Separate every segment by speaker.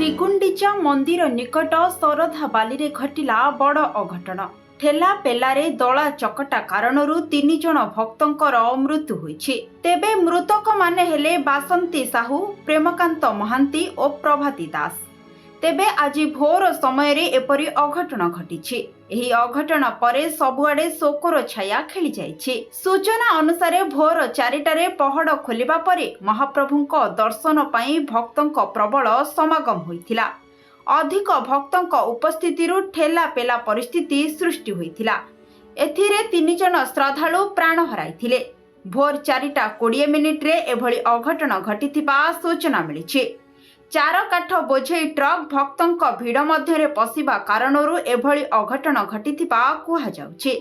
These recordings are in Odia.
Speaker 1: ଶ୍ରୀଗୁଣ୍ଡିଚା ମନ୍ଦିର ନିକଟ ଶରଧା ବାଲିରେ ଘଟିଲା ବଡ଼ ଅଘଟଣ। ଠେଲା ପେଲାରେ ଦଳା ଚକଟା କାରଣରୁ 3 ଜଣ ଭକ୍ତଙ୍କର ମୃତ୍ୟୁ ହୋଇଛି। ତେବେ ମୃତକମାନେ ହେଲେ ବାସନ୍ତୀ ସାହୁ, ପ୍ରେମକାନ୍ତ ମହାନ୍ତି ଓ ପ୍ରଭାତୀ ଦାସ। ତେବେ ଆଜି ଭୋର ସମୟରେ ଏପରି ଅଘଟଣ ଘଟିଛି। ଏହି ଅଘଟଣ ପରେ ସବୁଆଡେ ଶୋକର ଛାୟା ଖେଳିଯାଇଛି। ସୂଚନା ଅନୁସାରେ ଭୋର 4ଟାରେ ପହଡ଼ ଖୋଲିବା ପରେ ମହାପ୍ରଭୁଙ୍କ ଦର୍ଶନ ପାଇଁ ଭକ୍ତଙ୍କ ପ୍ରବଳ ସମାଗମ ହୋଇଥିଲା। ଅଧିକ ଭକ୍ତଙ୍କ ଉପସ୍ଥିତିରୁ ଠେଲା ପେଲା ପରିସ୍ଥିତି ସୃଷ୍ଟି ହୋଇଥିଲା। ଏଥିରେ 3 ଜଣ ଶ୍ରଦ୍ଧାଳୁ ପ୍ରାଣ ହରାଇଥିଲେ। ଭୋର 4:20 ଏଭଳି ଅଘଟଣ ଘଟିଥିବା ସୂଚନା ମିଳିଛି। 4 କାଠ ବୋଝେଇ ଟ୍ରକ୍ ଭକ୍ତଙ୍କ ଭିଡ଼ ମଧ୍ୟରେ ପଶିବା କାରଣରୁ ଏଭଳି ଅଘଟଣ ଘଟିଥିବା କୁହାଯାଉଛି।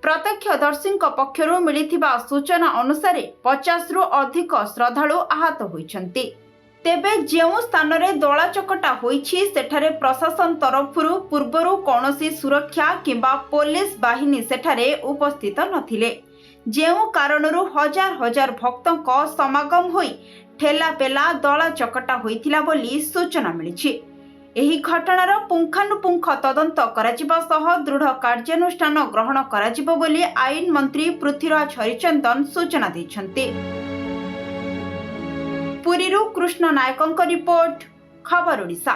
Speaker 1: ପ୍ରତ୍ୟକ୍ଷଦର୍ଶୀଙ୍କ ପକ୍ଷରୁ ମିଳିଥିବା ସୂଚନା ଅନୁସାରେ 50ରୁ ଅଧିକ ଶ୍ରଦ୍ଧାଳୁ ଆହତ ହୋଇଛନ୍ତି। ତେବେ ଯେଉଁ ସ୍ଥାନରେ ଦଳାଚକଟା ହୋଇଛି ସେଠାରେ ପ୍ରଶାସନ ତରଫରୁ ପୂର୍ବରୁ କୌଣସି ସୁରକ୍ଷା କିମ୍ବା ପୋଲିସ ବାହିନୀ ସେଠାରେ ଉପସ୍ଥିତ ନଥିଲେ, ଯେଉଁ କାରଣରୁ ହଜାର ହଜାର ଭକ୍ତଙ୍କ ସମାଗମ ହୋଇ ଠେଲା ପେଲା ଦଳା ଚକଟା ହୋଇଥିଲା ବୋଲି ସୂଚନା ମିଳିଛି। ଏହି ଘଟଣାର ପୁଙ୍ଖାନୁପୁଙ୍ଖ ତଦନ୍ତ କରାଯିବା ସହ ଦୃଢ଼ କାର୍ଯ୍ୟାନୁଷ୍ଠାନ ଗ୍ରହଣ କରାଯିବ ବୋଲି ଆଇନ ମନ୍ତ୍ରୀ ପୃଥ୍ୱୀରାଜ ହରିଚନ୍ଦନ ସୂଚନା ଦେଇଛନ୍ତି। ପୁରୀରୁ କୃଷ୍ଣ ନାୟକଙ୍କ ରିପୋର୍ଟ, ଖବର ଓଡ଼ିଶା।